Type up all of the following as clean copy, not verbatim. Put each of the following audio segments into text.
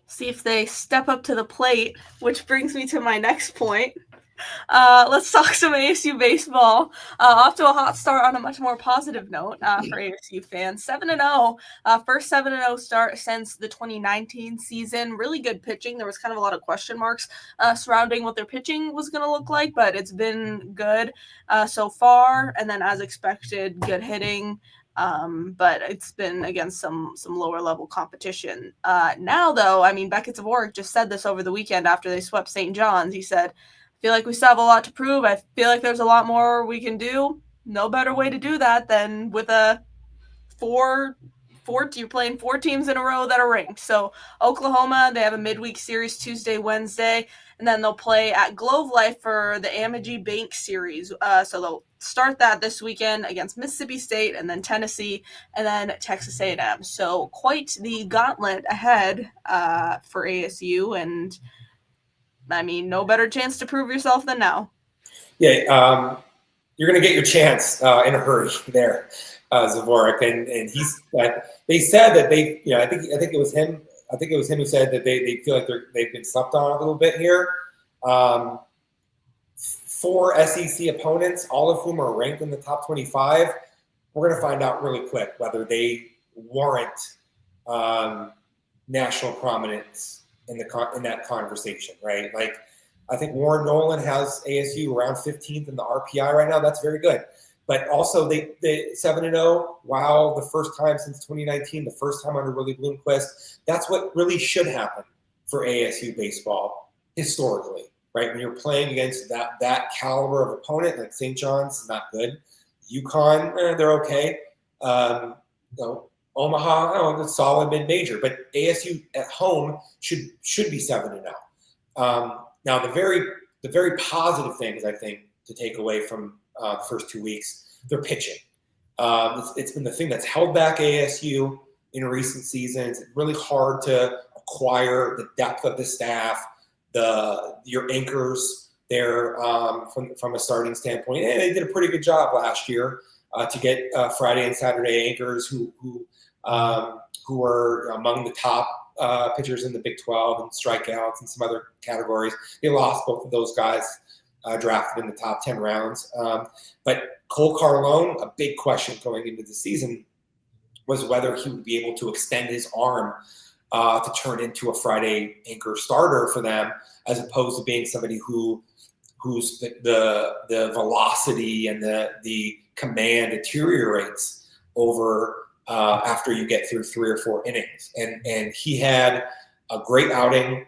see if they step up to the plate, which brings me to my next point. Let's talk some ASU baseball. Off to a hot start on a much more positive note for ASU fans. 7-0, first 7-0 start since the 2019 season. Really good pitching. There was kind of a lot of question marks surrounding what their pitching was going to look like, but it's been good so far. And then, as expected, good hitting. But it's been against some lower level competition. Now, though, I mean, Beckett Dvorak just said this over the weekend after they swept St. John's. He said, feel like we still have a lot to prove. I feel like there's a lot more we can do. No better way to do that than with a you're playing 4 teams in a row that are ranked. So Oklahoma, they have a midweek series Tuesday, Wednesday, and then they'll play at Globe Life for the Amagi Bank series. So they'll start that this weekend against Mississippi State, and then Tennessee, and then Texas A&M. So quite the gauntlet ahead for ASU, and I mean, no better chance to prove yourself than now. Yeah, you're going to get your chance in a hurry there, Dvorak, and he's. They said that they, I think it was him. I think it was him who said that they feel like they've been slept on a little bit here. 4 SEC opponents, all of whom are ranked in the top 25. We're going to find out really quick whether they warrant national prominence in that conversation, right? Like, I think Warren Nolan has ASU around 15th in the RPI right now. That's very good. But also, they 7-0. Wow, the first time since 2019, the first time under Willie Bloomquist. That's what really should happen for ASU baseball historically, right? When you're playing against that caliber of opponent, like St. John's is not good. UConn, they're okay. Omaha, it's solid mid-major, but ASU at home should be 7-0. Now, the very positive things I think to take away from the first 2 weeks, they're pitching. It's been the thing that's held back ASU in recent seasons. It's really hard to acquire the depth of the staff, your anchors there from a starting standpoint. And they did a pretty good job last year to get Friday and Saturday anchors who were among the top pitchers in the Big 12 and strikeouts and some other categories. They lost both of those guys drafted in the top 10 rounds. But Cole Carlone, a big question going into the season was whether he would be able to extend his arm to turn into a Friday anchor starter for them, as opposed to being somebody whose the velocity and the command deteriorates over after you get through 3 or 4 innings. And he had a great outing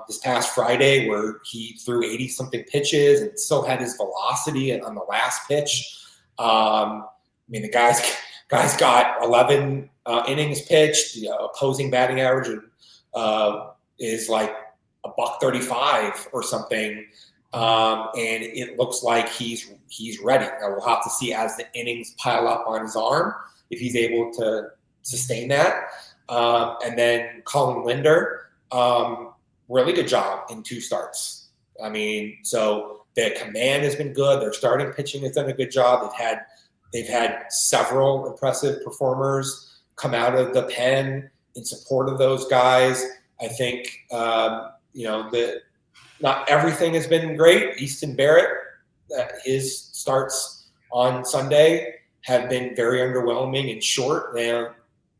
this past Friday where he threw 80-something pitches and still had his velocity on the last pitch. I mean, the guy's got 11 innings pitched. The opposing batting average is like $135 or something. And it looks like he's ready. Now we'll have to see as the innings pile up on his arm if he's able to sustain that. And then Colin Linder, really good job in 2 starts. I mean, so the command has been good. Their starting pitching has done a good job. They've had several impressive performers come out of the pen in support of those guys. I think not everything has been great. Easton Barrett, his starts on Sunday have been very underwhelming and short.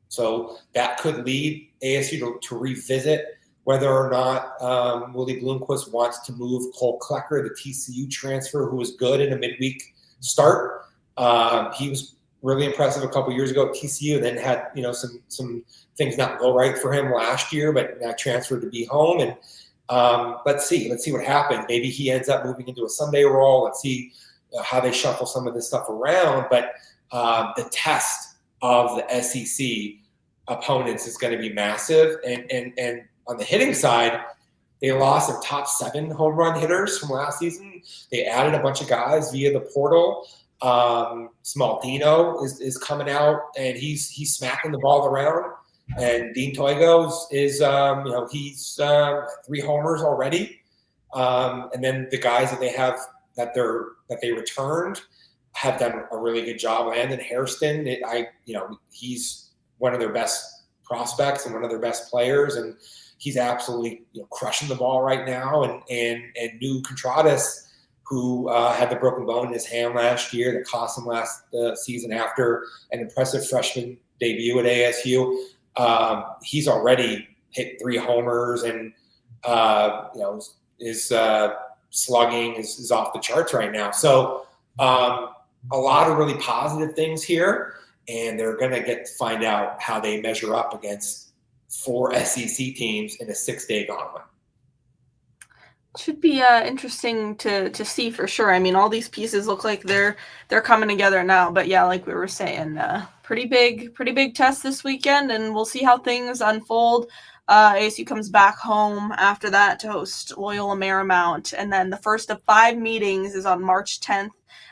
So that could lead ASU to revisit whether or not Willie Bloomquist wants to move Cole Klecker, the TCU transfer, who was good in a midweek start. He was really impressive a couple years ago at TCU, and then had some things not go right for him last year, but now transferred to be home. And let's see what happens. Maybe he ends up moving into a Sunday role. Let's see how they shuffle some of this stuff around. But the test of the SEC opponents is going to be massive. And on the hitting side, they lost their top 7 home run hitters from last season. They added a bunch of guys via the portal. Smaldino is coming out, and he's smacking the ball around. And Dean Toigo is he's 3 homers already. And then the guys that they have that they returned have done a really good job. Landon Hairston, he's one of their best prospects and one of their best players, and he's absolutely crushing the ball right now. And new Contradas, who had the broken bone in his hand last year that cost him last season after an impressive freshman debut at ASU. He's already hit 3 homers, and his slugging is off the charts right now. So a lot of really positive things here, and they're going to get to find out how they measure up against 4 SEC teams in a 6-day gauntlet. Should be interesting to see for sure. I mean, all these pieces look like they're coming together now. But yeah, like we were saying, pretty big test this weekend, and we'll see how things unfold. ASU comes back home after that to host Loyola Marymount, and then the first of 5 meetings is on March 10th.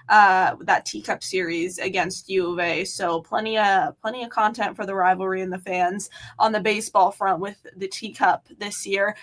That Teacup series against U of A. So plenty of content for the rivalry and the fans on the baseball front with the Teacup this year.